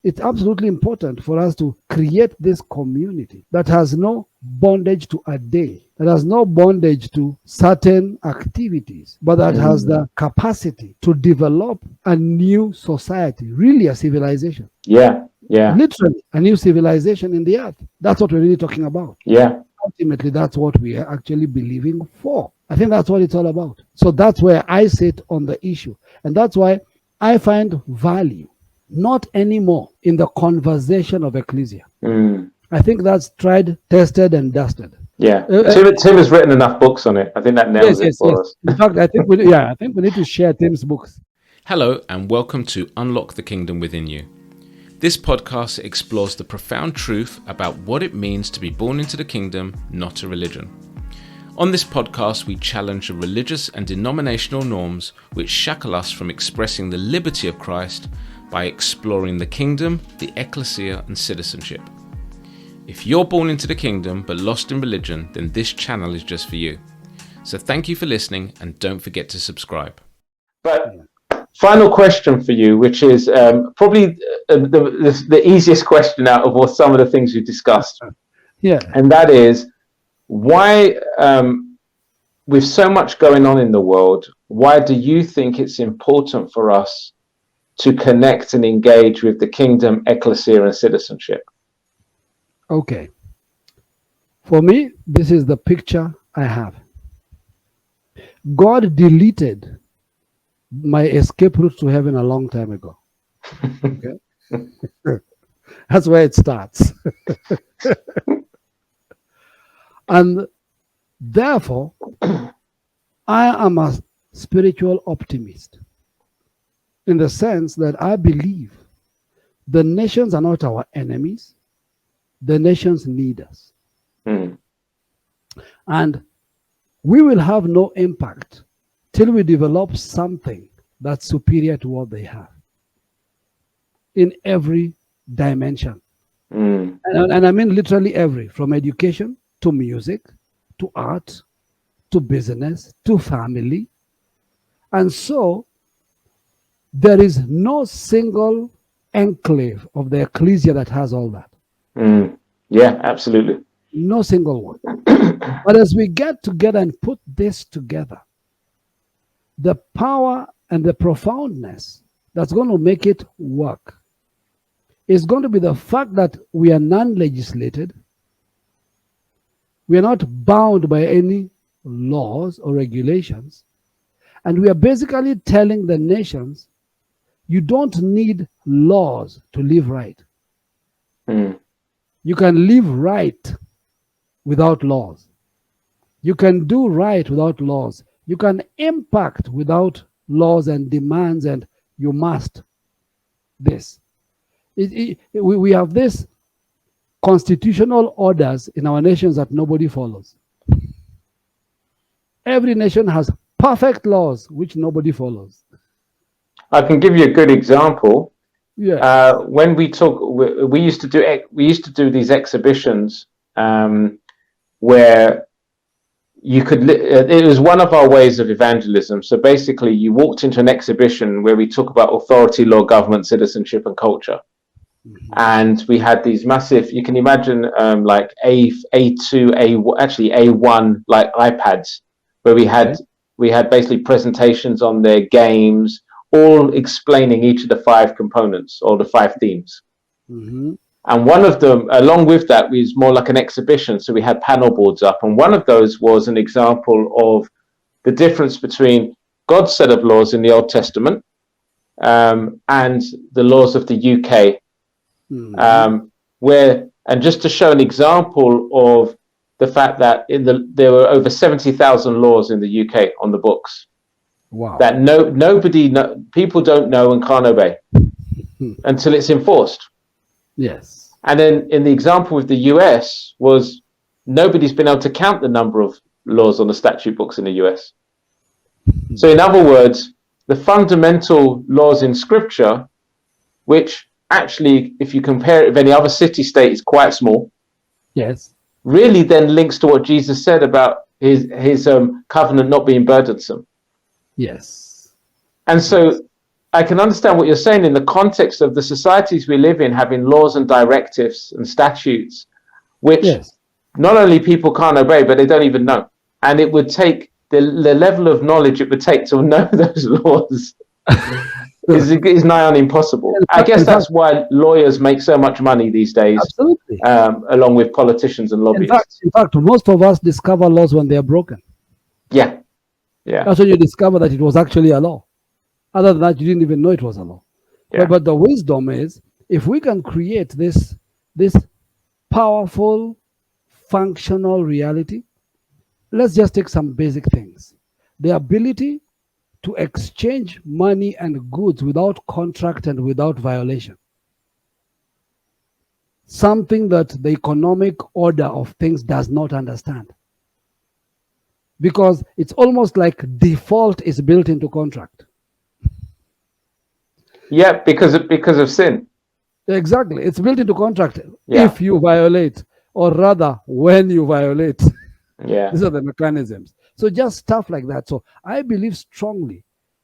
It's absolutely important for us to create this community that has no bondage to a day, that has no bondage to certain activities, but that has the capacity to develop a new society, really a civilization. Yeah. Literally a new civilization in the earth. That's what we're really talking about. Yeah. Ultimately, that's what we are actually believing for. I think that's what it's all about. So that's where I sit on the issue. And that's why I find value not anymore in the conversation of Ekklesia. I think that's tried, tested, and dusted. Yeah. Tim has written enough books on it. I think that nails it for us. In fact, I think we need to share Tim's books. Hello, and welcome to Unlock the Kingdom Within You. This podcast explores the profound truth about what it means to be born into the kingdom, not a religion. On this podcast, we challenge the religious and denominational norms which shackle us from expressing the liberty of Christ by exploring the kingdom, the Ekklesia, and citizenship. If you're born into the kingdom but lost in religion, then this channel is just for you. So thank you for listening, and don't forget to subscribe. But final question for you, which is probably the easiest question out of some of the things we discussed. Yeah. And that is, why, with so much going on in the world, why do you think it's important for us to connect and engage with the kingdom, Ekklesia, and citizenship? Okay. For me, this is the picture I have. God deleted my escape route to heaven a long time ago. Okay? That's where it starts. And therefore, I am a spiritual optimist in the sense that I believe the nations are not our enemies. The nations need us. And we will have no impact till we develop something that's superior to what they have in every dimension. And I mean literally every, from education to music, to art, to business, to family. And so there is no single enclave of the Ekklesia that has all that. Yeah, absolutely. No single one. But as we get together and put this together, the power and the profoundness that's going to make it work is going to be the fact that we are non-legislated. We are not bound by any laws or regulations. And we are basically telling the nations, you don't need laws to live right. You can live right without laws. You can do right without laws. You can impact without laws and demands, and you must this. We have this constitutional orders in our nations that nobody follows. Every nation has perfect laws which nobody follows. I can give you a good example. Yeah. When we talk, we used to do these exhibitions where you could. It was one of our ways of evangelism. So basically, you walked into an exhibition where we talk about authority, law, government, citizenship, and culture. And we had these massive. You can imagine like A2, actually A1 like iPads, where we had basically presentations on their games, all explaining each of the 5 components or the 5 themes. And one of them, along with that, was more like an exhibition. So we had panel boards up. And one of those was an example of the difference between God's set of laws in the Old Testament and the laws of the UK. And just to show an example of the fact that there were over 70,000 laws in the UK on the books. Wow. That people don't know and can't obey until it's enforced. Yes. And then in the example with the US was nobody's been able to count the number of laws on the statute books in the US. So in other words, the fundamental laws in scripture, which actually, if you compare it with any other city-state, is quite small. Yes. Really then links to what Jesus said about his covenant not being burdensome. Yes. And so I can understand what you're saying in the context of the societies we live in, having laws and directives and statutes, which Yes. not only people can't obey, but they don't even know. And it would take the level of knowledge it would take to know those laws is nigh on impossible. I guess that's why lawyers make so much money these days. Absolutely. Along with politicians and lobbyists. In fact, most of us discover laws when they are broken. Yeah. Yeah. That's when you discover that it was actually a law. Other than that, you didn't even know it was a law. Yeah. But the wisdom is, if we can create this powerful, functional reality, let's just take some basic things. The ability to exchange money and goods without contract and without violation. Something that the economic order of things does not understand. Because it's almost like default is built into contract. Yeah, because of sin. Exactly. It's built into contract Yeah. if you violate, or rather when you violate. Yeah. These are the mechanisms. So just stuff like that. So I believe strongly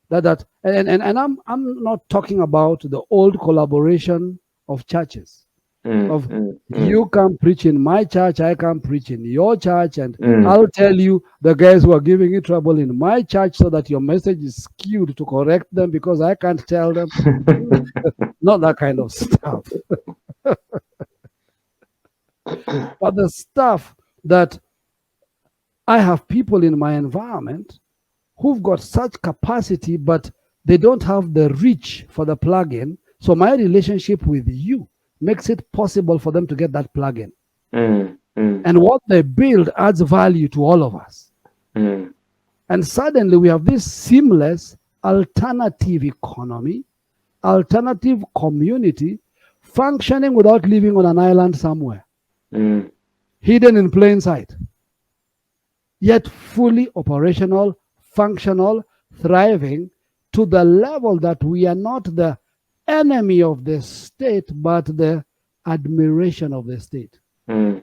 that I'm not talking about the old collaboration of churches. You can preach in my church, I can preach in your church, and I'll tell you the guys who are giving you trouble in my church so that your message is skewed to correct them because I can't tell them. Not that kind of stuff. But the stuff that I have people in my environment who've got such capacity, but they don't have the reach for the plugin. So my relationship with you makes it possible for them to get that plugin. And what they build adds value to all of us. And suddenly we have this seamless alternative economy, alternative community functioning without living on an island somewhere, hidden in plain sight, yet fully operational, functional, thriving to the level that we are not the enemy of the state, but the admiration of the state. Well,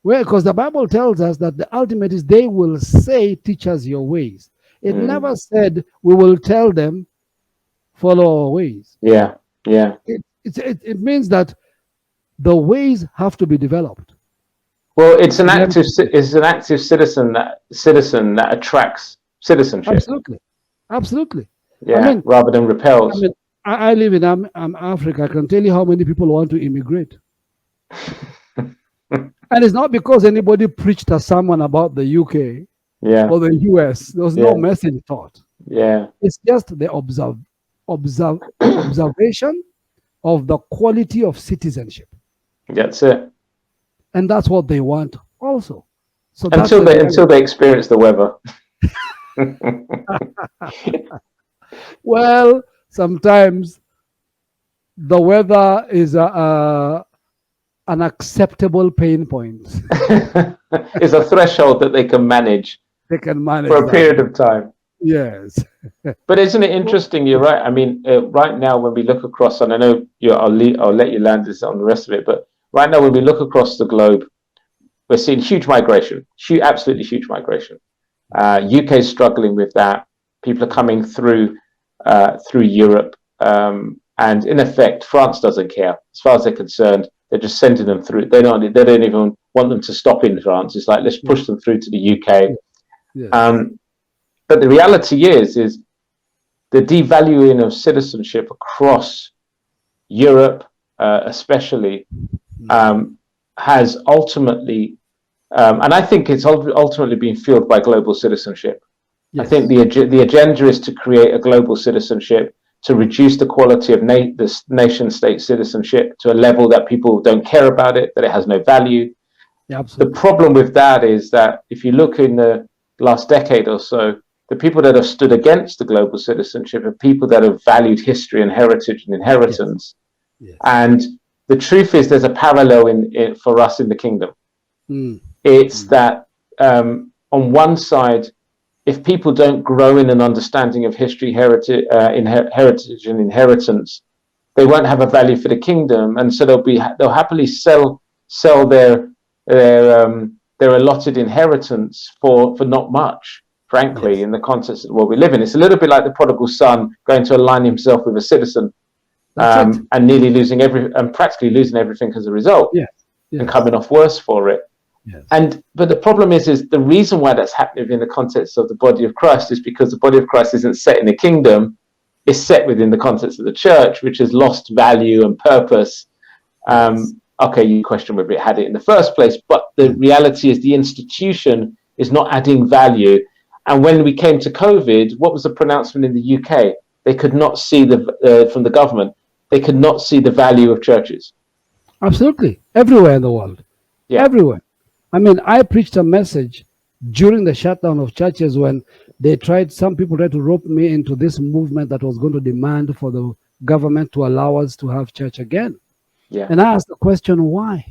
because the Bible tells us that the ultimate is they will say, teach us your ways. It never said we will tell them, follow our ways. Yeah, yeah. It means that the ways have to be developed. Well, it's an active citizen that attracts citizenship. Absolutely, absolutely. Yeah, I mean, rather than repels. I mean, I live in Africa. I can tell you how many people want to immigrate. And it's not because anybody preached a sermon about the UK or the US. There was no message taught. Yeah. It's just the observation of the quality of citizenship. That's it. And that's what they want also. So until they experience the weather. Well, sometimes the weather is an acceptable pain point. It's a threshold that they can manage. They can manage for a period of time. Yes. But isn't it interesting? You're right. I mean, right now when we look across, and I know I'll let you land this on the rest of it, but right now when we look across the globe, we're seeing huge migration, absolutely huge migration. UK is struggling with that. People are coming through Europe, and in effect, France doesn't care as far as they're concerned. They're just sending them through. They don't even want them to stop in France. It's like, let's push them through to the UK. Yes. But the reality is the devaluing of citizenship across Europe, especially, has ultimately, and I think it's ultimately being fueled by global citizenship. Yes. I think the agenda is to create a global citizenship, to reduce the quality of the nation-state citizenship to a level that people don't care about it, that it has no value. Yeah, absolutely. The problem with that is that if you look in the last decade or so, the people that have stood against the global citizenship are people that have valued history and heritage and inheritance. Yes. Yes. And the truth is there's a parallel for us in the kingdom. It's that on one side, if people don't grow in an understanding of history, heritage and inheritance, they won't have a value for the kingdom, and so they'll happily sell their allotted inheritance for not much. frankly, Yes. in the context of the world we live in. It's a little bit like the prodigal son going to align himself with a citizen, That's it. and nearly losing practically losing everything as a result, Yes. and Yes. coming off worse for it. Yes. But the problem is the reason why that's happening in the context of the body of Christ is because the body of Christ isn't set in the kingdom; it's set within the context of the church, which has lost value and purpose. Okay, you question whether it had it in the first place, but the reality is the institution is not adding value. And when we came to COVID, what was the pronouncement in the UK? They could not see from the government. They could not see the value of churches. Absolutely. Everywhere in the world. Yeah. Everywhere. I mean, I preached a message during the shutdown of churches when some people tried to rope me into this movement that was going to demand for the government to allow us to have church again. Yeah. And I asked the question, why?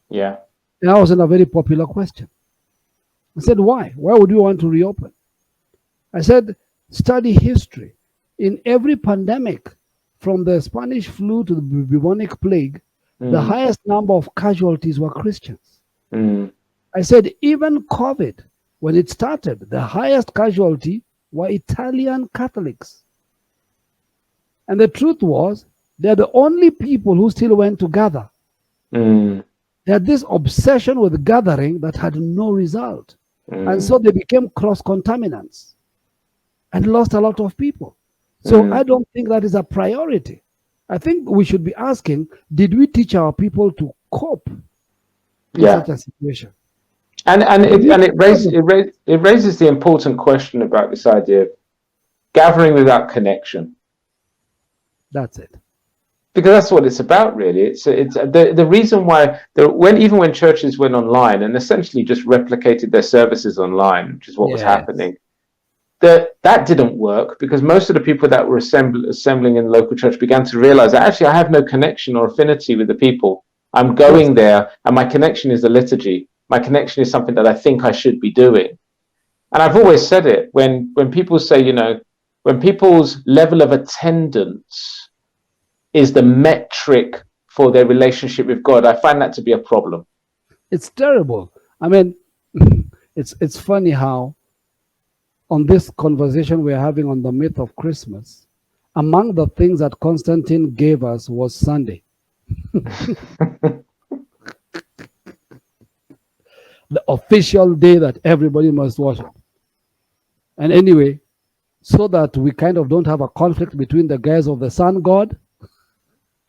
Yeah. And that wasn't a very popular question. I said, why? Why would you want to reopen? I said, study history. In every pandemic, from the Spanish flu to the bubonic plague, the highest number of casualties were Christians. I said, even COVID, when it started, the highest casualty were Italian Catholics. And the truth was, they're the only people who still went to gather. They had this obsession with gathering that had no result. And so they became cross-contaminants and lost a lot of people. So I don't think that is a priority. I think we should be asking, did we teach our people to cope in such a situation? And it raises the important question about this idea of gathering without connection. That's it. Because that's what it's about, really. It's the reason why even when churches went online and essentially just replicated their services online, which is what was happening, that didn't work because most of the people that were assembling in the local church began to realize that actually I have no connection or affinity with the people. I'm going there, and my connection is the liturgy. My connection is something that I think I should be doing. And I've always said it when people say, when people's level of attendance is the metric for their relationship with God, I find that to be a problem. It's terrible. I mean, it's funny how on this conversation we're having on the myth of Christmas, among the things that Constantine gave us was Sunday. The official day that everybody must worship. And anyway, so that we kind of don't have a conflict between the guys of the sun god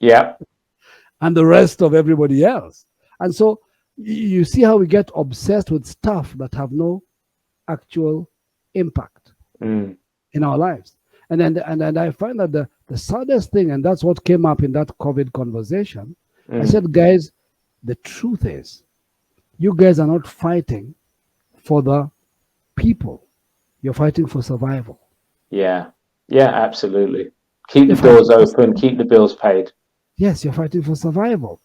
and the rest of everybody else. And so you see how we get obsessed with stuff that have no actual impact in our lives. And I find that the saddest thing, and that's what came up in that COVID conversation, I said, guys, the truth is, you guys are not fighting for the people. You're fighting for survival. Yeah, absolutely. Keep the doors open, keep the bills paid. Yes, you're fighting for survival.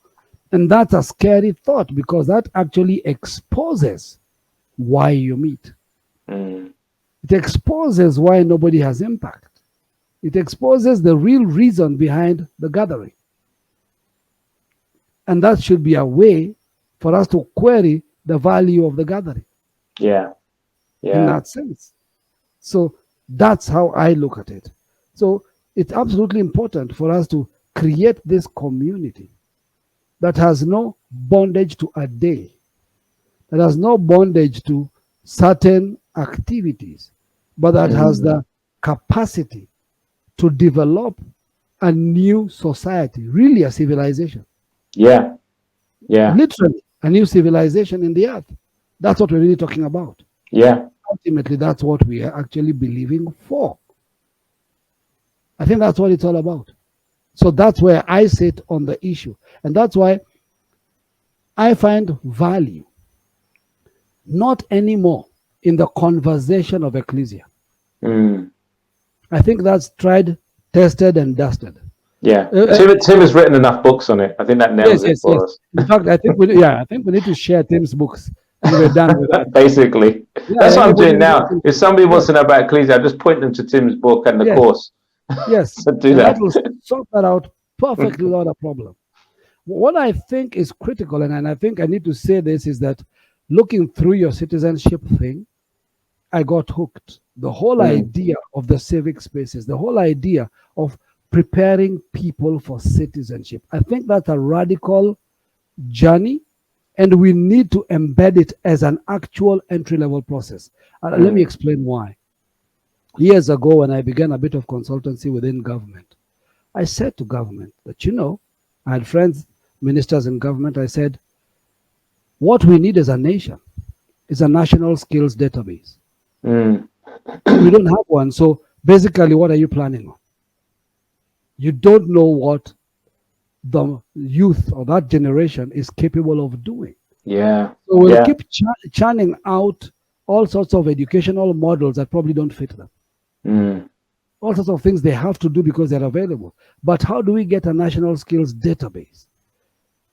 And that's a scary thought because that actually exposes why you meet. It exposes why nobody has impact. It exposes the real reason behind the gathering. And that should be a way for us to query the value of the gathering. Yeah. In that sense. So that's how I look at it. So it's absolutely important for us to create this community that has no bondage to a day, that has no bondage to certain activities, but that has the capacity to develop a new society, really a civilization. Yeah. Literally a new civilization in the earth. That's what we're really talking about. Yeah. Ultimately, that's what we are actually believing for. I think that's what it's all about. So that's where I sit on the issue. And that's why I find value not anymore in the conversation of Ekklesia. I think that's tried, tested, and dusted. Yeah. Tim has written enough books on it. I think that nails it for us. In fact, I think we need to share Tim's books. And we're done with that. Basically. That's what I'm doing now. If somebody wants to know about Ekklesia, I just point them to Tim's book and the course. Yes. So do that. Will sort that out perfectly without a problem. What I think is critical, and I think I need to say this, is that looking through your citizenship thing, I got hooked. The whole idea of the civic spaces, the whole idea of preparing people for citizenship. I think that's a radical journey, and we need to embed it as an actual entry-level process. Let me explain why. Years ago, when I began a bit of consultancy within government, I said to government that, you know, I had friends, ministers in government, I said, what we need as a nation is a national skills database. We don't have one. So basically, what are you planning on? You don't know what the youth or that generation is capable of doing. Yeah. So we'll keep churning out all sorts of educational models that probably don't fit them. All sorts of things they have to do because they're available. But how do we get a national skills database?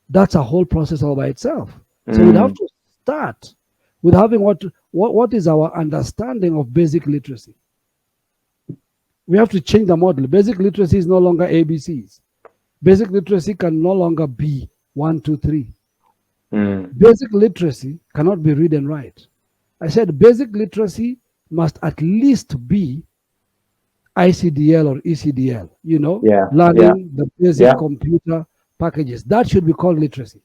That's a whole process all by itself. So we'd have to start with having what is our understanding of basic literacy. We have to change the model. Basic literacy is no longer ABCs. Basic literacy can no longer be 1, 2, 3. Basic literacy cannot be read and write. I said basic literacy must at least be ICDL or ECDL, you know, learning the basic computer packages. That should be called literacy.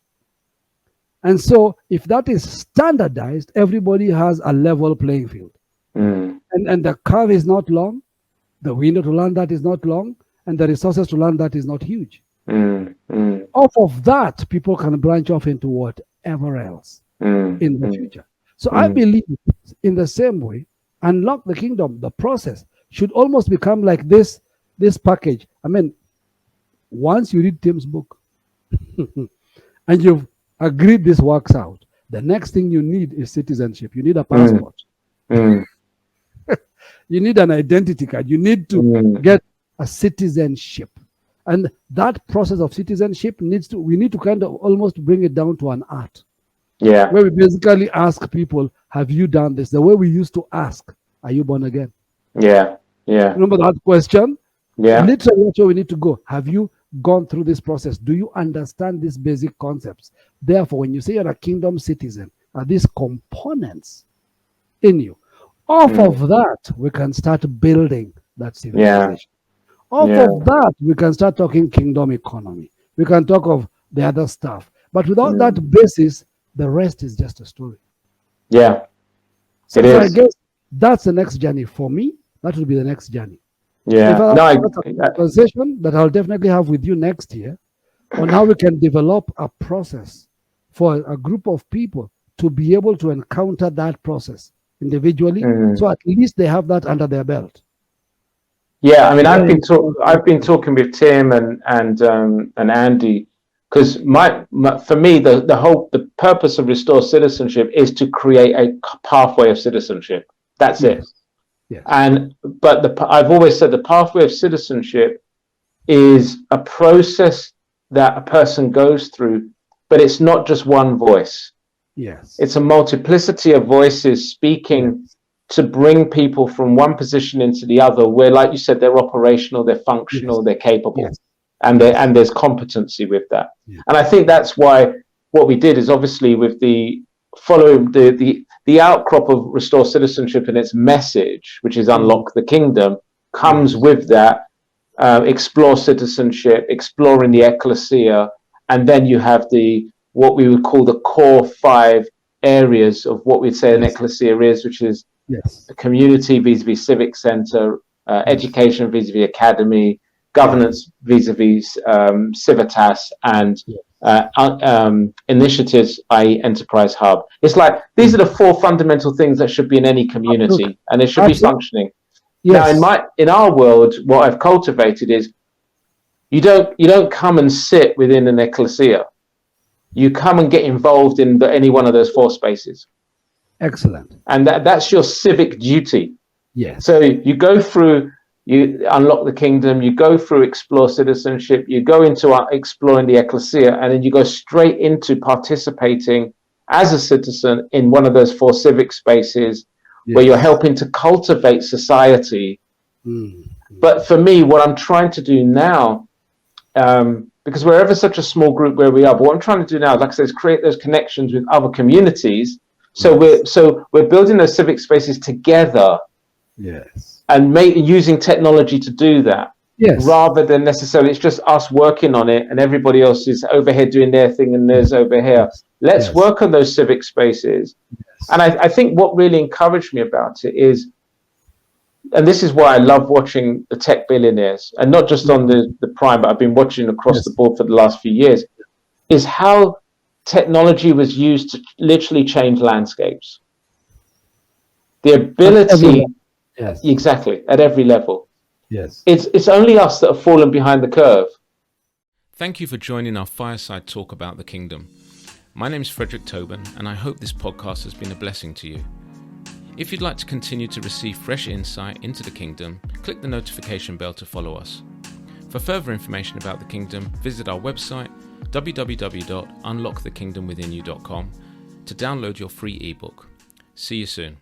And so if that is standardized, everybody has a level playing field. And the curve is not long. The window to learn that is not long. And the resources to learn that is not huge. Off of that, people can branch off into whatever else in the future. So I believe in the same way, unlock the kingdom, the process should almost become like this package. I mean, once you read Tim's book and you've agreed this works out, the next thing you need is citizenship. You need a passport. You need an identity card. You need to get a citizenship. And that process of citizenship we need to kind of almost bring it down to an art. Where we basically ask people, have you done this? The way we used to ask, are you born again? Remember that question? Literally, that's where we need to go. Have you gone through this process? Do you understand these basic concepts? Therefore, when you say you're a kingdom citizen, are these components in you? Off of that, we can start building that civilization. Off of that, we can start talking kingdom economy. We can talk of the other stuff. But without that basis, the rest is just a story. So I guess that's the next journey. For me, that will be the next journey. That's a conversation that I'll definitely have with you next year on how we can develop a process for a group of people to be able to encounter that process individually. So at least they have that under their belt. I mean, I've been talking with Tim and Andy, because for me the purpose of Restore Citizenship is to create a pathway of citizenship. That's it. But I've always said the pathway of citizenship is a process that a person goes through, but it's not just one voice. It's a multiplicity of voices speaking to bring people from one position into the other, where, like you said, they're operational, they're functional, they're capable, and there's competency with that. And I think that's why what we did is obviously with the following the outcrop of Restore Citizenship and its message, which is Unlock the Kingdom, comes with that Explore Citizenship, exploring the Ekklesia, and then you have what we would call the core 5 areas of what we'd say an Ekklesia is, which is community vis-a-vis civic center, education vis-a-vis academy, governance vis-a-vis civitas, and initiatives, i.e. enterprise hub. It's like these are the 4 fundamental things that should be in any community, and they should be functioning. Now, in our world, what I've cultivated is you don't come and sit within an Ekklesia. You come and get involved in any one of those 4 spaces. Excellent. And that's your civic duty. So you go through, you unlock the kingdom, you go through Explore Citizenship, you go into exploring the Ekklesia, and then you go straight into participating as a citizen in one of those 4 civic spaces where you're helping to cultivate society. But for me, what I'm trying to do now, because we're ever such a small group where we are, but what I'm trying to do now, like I said, is create those connections with other communities So Yes. we're building those civic spaces together Yes. and using technology to do that. Yes. Rather than necessarily it's just us working on it and everybody else is over here doing their thing and there's over here. Yes. Let's Yes. work on those civic spaces. Yes. And I think what really encouraged me about it is, and this is why I love watching the tech billionaires, and not just on the Prime, but I've been watching across Yes. the board for the last few years, is how technology was used to literally change landscapes. The ability, Yes. exactly, at every level. Yes. It's only us that have fallen behind the curve. Thank you for joining our fireside talk about the kingdom. My name is Frederick Tobun, and I hope this podcast has been a blessing to you. If you'd like to continue to receive fresh insight into the kingdom, click the notification bell to follow us. For further information about the kingdom, visit our website www.unlockthekingdomwithinyou.com to download your free ebook. See you soon.